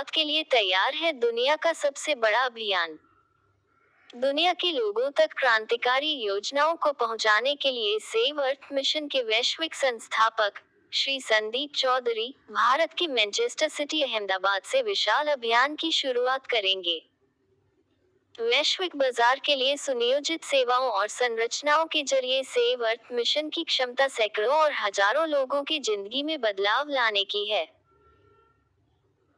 शुरुआत के लिए तैयार है दुनिया का सबसे बड़ा अभियान। दुनिया के लोगों तक क्रांतिकारी योजनाओं को पहुंचाने के लिए सेव अर्थ मिशन के वैश्विक संस्थापक श्री संदीप चौधरी भारत के मैनचेस्टर सिटी अहमदाबाद से विशाल अभियान की शुरुआत करेंगे। वैश्विक बाजार के लिए सुनियोजित सेवाओं और संरचनाओं के जरिए सेव अर्थ मिशन की क्षमता सैकड़ों और हजारों लोगों की जिंदगी में बदलाव लाने की है।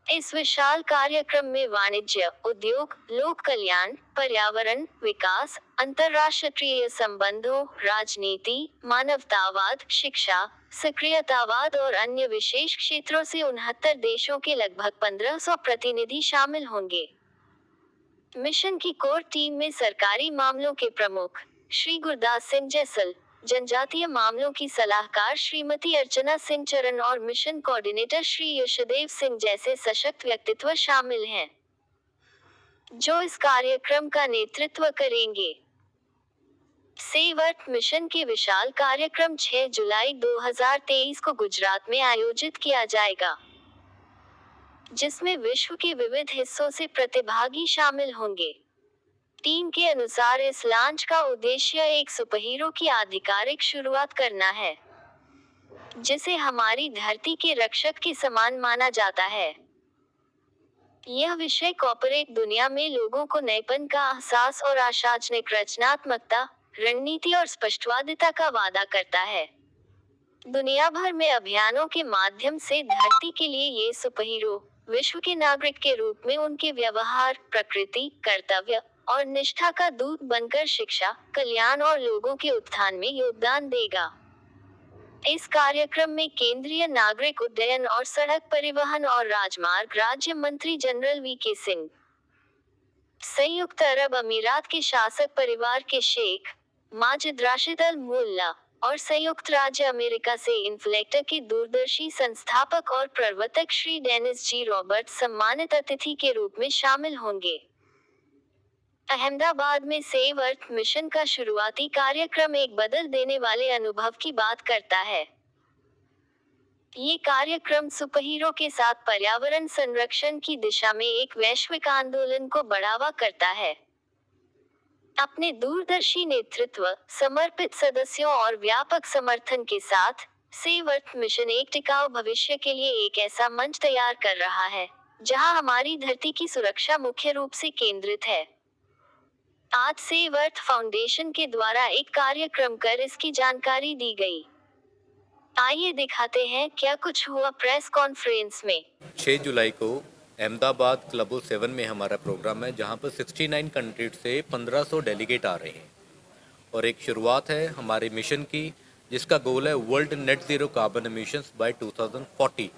इस विशाल कार्यक्रम में वाणिज्य, उद्योग, लोक कल्याण, पर्यावरण, विकास, अंतर्राष्ट्रीय संबंधों, राजनीति, मानवतावाद, शिक्षा, सक्रियतावाद और अन्य विशेष क्षेत्रों से 69 देशों के लगभग 1500 प्रतिनिधि शामिल होंगे। मिशन की कोर टीम में सरकारी मामलों के प्रमुख श्री गुरदास सिंह जैसल, जनजातीय मामलों की सलाहकार श्रीमती अर्चना सिंह चरण और मिशन कोऑर्डिनेटर श्री यशदेव सिंह जैसे सशक्त व्यक्तित्व शामिल हैं, जो इस कार्यक्रम का नेतृत्व करेंगे। सेव अर्थ मिशन के विशाल कार्यक्रम 6 जुलाई 2023 को गुजरात में आयोजित किया जाएगा, जिसमें विश्व के विविध हिस्सों से प्रतिभागी शामिल होंगे। टीम के अनुसार इस लॉन्च का उद्देश्य एक सुपरहीरो की आधिकारिक शुरुआत करना है, जिसे हमारी धरती के रक्षक के समान माना जाता है। यह विषय कॉर्पोरेट दुनिया में लोगों को नएपन का एहसास और आशाजनक रचनात्मकता, रणनीति और स्पष्टवादिता का वादा करता है। दुनिया भर में अभियानों के माध्यम से धरती के लिए ये सुपरहीरो विश्व के नागरिक के रूप में उनके व्यवहार, प्रकृति, कर्तव्य और निष्ठा का दूत बनकर शिक्षा, कल्याण और लोगों के उत्थान में योगदान देगा। इस कार्यक्रम में केंद्रीय नागरिक उड्डयन और सड़क परिवहन और राजमार्ग राज्य मंत्री जनरल वी.के. सिंह, संयुक्त अरब अमीरात के शासक परिवार के शेख माजिद राशिद अल मुल्ला और संयुक्त राज्य अमेरिका से इन्फ्लेक्टर के दूरदर्शी संस्थापक और प्रवर्तक श्री डेनिस जी रॉबर्ट सम्मानित अतिथि के रूप में शामिल होंगे। अहमदाबाद में सेव अर्थ मिशन का शुरुआती कार्यक्रम एक बदल देने वाले अनुभव की बात करता है। ये कार्यक्रम सुपरहीरो के साथ पर्यावरण संरक्षण की दिशा में एक वैश्विक आंदोलन को बढ़ावा करता है। अपने दूरदर्शी नेतृत्व, समर्पित सदस्यों और व्यापक समर्थन के साथ सेव अर्थ मिशन एक टिकाऊ भविष्य के लिए एक ऐसा मंच तैयार कर रहा है, जहां हमारी धरती की सुरक्षा मुख्य रूप से केंद्रित है। आज सेव अर्थ फाउंडेशन के द्वारा एक कार्यक्रम कर इसकी जानकारी दी गई। आइए दिखाते हैं क्या कुछ हुआ प्रेस कॉन्फ्रेंस में। 6 जुलाई को अहमदाबाद क्लबो 7 में हमारा प्रोग्राम है, जहां पर 69 कंट्रीज से 1500 डेलीगेट आ रहे हैं और एक शुरुआत है हमारे मिशन की, जिसका गोल है world net zero carbon emissions by 2040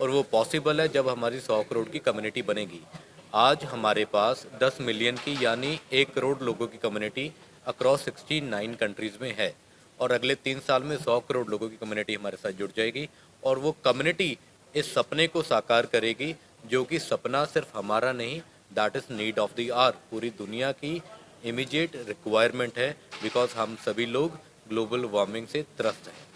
और वो पॉसिबल है जब हमारी 100 करोड़ की कम्युनिटी बनेगी। आज हमारे पास 10 मिलियन की यानी 1 करोड़ लोगों की कम्युनिटी अक्रॉस 69 कंट्रीज़ में है और अगले 3 साल में 100 करोड़ लोगों की कम्युनिटी हमारे साथ जुड़ जाएगी और वो कम्युनिटी इस सपने को साकार करेगी, जो कि सपना सिर्फ हमारा नहीं, that is need of the hour, पूरी दुनिया की इमीडिएट रिक्वायरमेंट है, बिकॉज हम सभी लोग ग्लोबल वार्मिंग से त्रस्त हैं।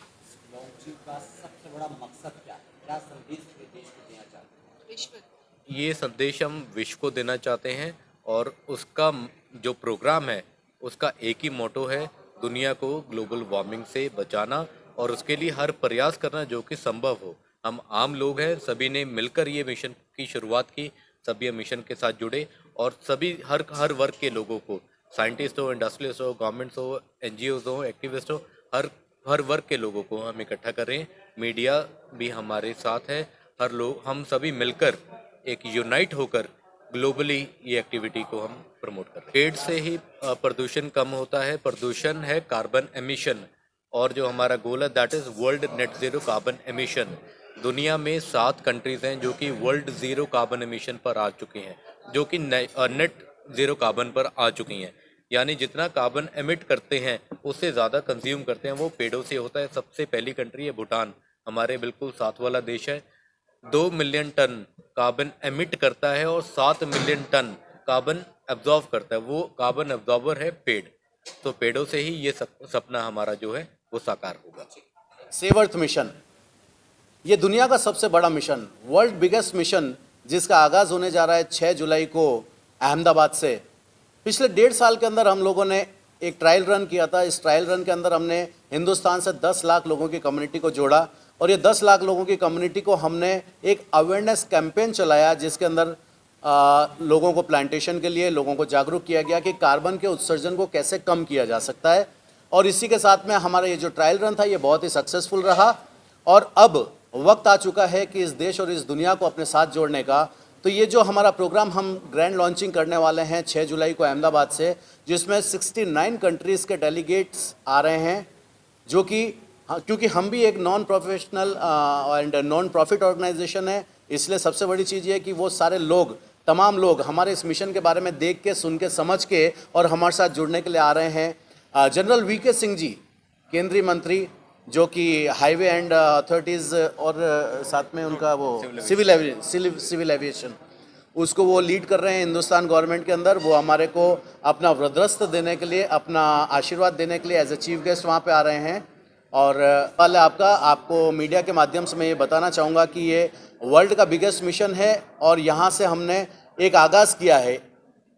सबसे बड़ा मकसद क्या है? क्या संदेश देश को देना चाहते हैं? ये संदेश हम विश्व को देना चाहते हैं और उसका जो प्रोग्राम है उसका एक ही मोटो है, दुनिया को ग्लोबल वार्मिंग से बचाना और उसके लिए हर प्रयास करना जो कि संभव हो। हम आम लोग हैं, सभी ने मिलकर ये मिशन की शुरुआत की, सभी मिशन के साथ जुड़े और सभी हर वर्ग के लोगों को, साइंटिस्ट हो, इंडस्ट्रियलिस्ट हो, गवर्नमेंट्स हो, NGOs हो, एक्टिविस्ट हो, हर वर्ग के लोगों को हम इकट्ठा करें। मीडिया भी हमारे साथ है, हर लोग हम सभी मिलकर एक यूनाइट होकर ग्लोबली ये एक्टिविटी को हम प्रमोट कर रहे हैं। पेड़ से ही प्रदूषण कम होता है, प्रदूषण है कार्बन एमिशन और जो हमारा गोल है that is world net zero carbon emission. दुनिया में 7 कंट्रीज़ हैं जो कि वर्ल्ड ज़ीरो कार्बन एमिशन पर आ चुकी हैं, जो कि नेट ज़ीरो कार्बन पर आ चुकी हैं, यानी जितना कार्बन एमिट करते हैं उससे ज़्यादा कंज्यूम करते हैं वो पेड़ों से होता है। सबसे पहली कंट्री है भूटान, हमारे बिल्कुल साथ वाला देश है, 2 मिलियन टन कार्बन एमिट करता है और 7 मिलियन टन कार्बन एब्जॉर्व करता है। वो कार्बन एब्जॉर्बर है पेड़, तो पेड़ों से ही ये सपना हमारा जो है वो साकार होगा। सेव अर्थ मिशन ये दुनिया का सबसे बड़ा मिशन, वर्ल्ड बिगेस्ट मिशन जिसका आगाज़ होने जा रहा है 6 जुलाई को अहमदाबाद से। पिछले 1.5 साल के अंदर हम लोगों ने एक ट्रायल रन किया था। इस ट्रायल रन के अंदर हमने हिंदुस्तान से 10 लाख लोगों की कम्युनिटी को जोड़ा और ये 10 लाख लोगों की कम्युनिटी को हमने एक अवेयरनेस कैंपेन चलाया, जिसके अंदर लोगों को प्लांटेशन के लिए लोगों को जागरूक किया गया कि कार्बन के उत्सर्जन को कैसे कम किया जा सकता है। और इसी के साथ में हमारा ये जो ट्रायल रन था ये बहुत ही सक्सेसफुल रहा और अब वक्त आ चुका है कि इस देश और इस दुनिया को अपने साथ जोड़ने का। तो ये जो हमारा प्रोग्राम हम ग्रैंड लॉन्चिंग करने वाले हैं 6 जुलाई को अहमदाबाद से, जिसमें 69 कंट्रीज़ के डेलीगेट्स आ रहे हैं, जो कि क्योंकि हम भी एक non professional and non profit organisation है, इसलिए सबसे बड़ी चीज़ ये है कि वो सारे लोग, तमाम लोग हमारे इस मिशन के बारे में देख के, सुन के, समझ के और हमारे साथ जुड़ने के लिए आ रहे हैं। जनरल वीके सिंह जी, केंद्रीय मंत्री, जो कि हाईवे एंड अथॉरिटीज़ और साथ में उनका वो सिविल एविएशन, उसको वो लीड कर रहे हैं हिंदुस्तान गवर्नमेंट के अंदर। वो हमारे को अपना वृद्धस्थ देने के लिए, अपना आशीर्वाद देने के लिए एज ए चीफ गेस्ट वहाँ पे आ रहे हैं। और पहले आपको मीडिया के माध्यम से मैं ये बताना चाहूँगा कि ये वर्ल्ड का बिगेस्ट मिशन है और यहाँ से हमने एक आगाज़ किया है।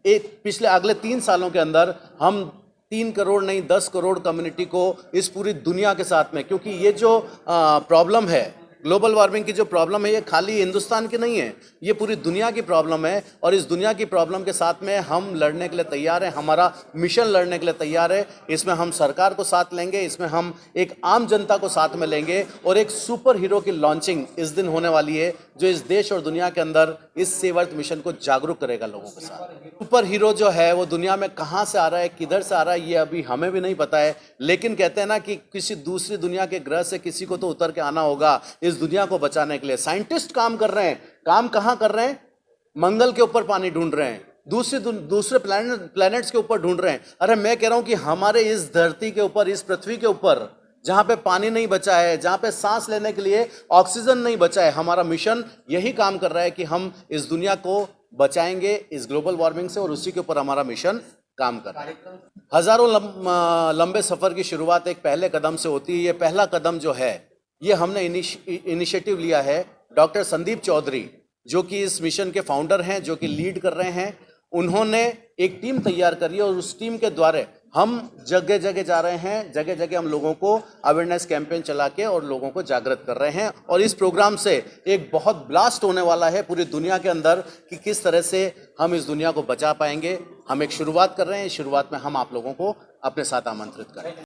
पिछले अगले 3 सालों के अंदर हम 3 करोड़ नहीं 10 करोड़ कम्युनिटी को इस पूरी दुनिया के साथ में, क्योंकि ये जो प्रॉब्लम है, ग्लोबल वार्मिंग की जो प्रॉब्लम है, ये खाली हिंदुस्तान की नहीं है, ये पूरी दुनिया की प्रॉब्लम है। और इस दुनिया की प्रॉब्लम के साथ में हम लड़ने के लिए तैयार हैं, हमारा मिशन लड़ने के लिए तैयार है। इसमें हम सरकार को साथ लेंगे, इसमें हम एक आम जनता को साथ में लेंगे और एक सुपर हीरो की लॉन्चिंग इस दिन होने वाली है, जो इस देश और दुनिया के अंदर इस सेवर्थ मिशन को जागरूक करेगा लोगों के साथ। सुपर हीरो जो है वो दुनिया में कहाँ से आ रहा है, किधर से आ रहा है, ये अभी हमें भी नहीं पता है, लेकिन कहते हैं ना कि किसी दूसरी दुनिया के ग्रह से किसी को तो उतर के आना होगा इस दुनिया को बचाने के लिए। साइंटिस्ट काम कर रहे हैं, काम कहाँ कर रहे हैं? मंगल के ऊपर पानी ढूंढ रहे हैं, दूसरे प्लैनेट्स के ऊपर ढूंढ रहे हैं। अरे मैं कह रहा हूँ कि हमारे इस धरती के ऊपर, इस पृथ्वी के ऊपर, जहाँ पे पानी नहीं बचा है, जहाँ पे सांस लेने के लिए ऑक्सीजन नहीं बचा है, हमारा मिशन यही काम कर रहा है कि हम इस दुनिया को बचाएंगे इस ग्लोबल वार्मिंग से, और उसी के ऊपर हमारा मिशन काम कर रहा है। हजारों लंबे सफ़र की शुरुआत एक पहले कदम से होती है। ये पहला कदम जो है ये हमने इनिशिएटिव लिया है। डॉक्टर संदीप चौधरी, जो कि इस मिशन के फाउंडर हैं, जो कि लीड कर रहे हैं, उन्होंने एक टीम तैयार करी और उस टीम के द्वारा हम जगह जगह जा रहे हैं, जगह जगह हम लोगों को अवेयरनेस कैंपेन चला के और लोगों को जागृत कर रहे हैं। और इस प्रोग्राम से एक बहुत ब्लास्ट होने वाला है पूरी दुनिया के अंदर कि किस तरह से हम इस दुनिया को बचा पाएंगे। हम एक शुरुआत कर रहे हैं, इस शुरुआत में हम आप लोगों को अपने साथ आमंत्रित करें।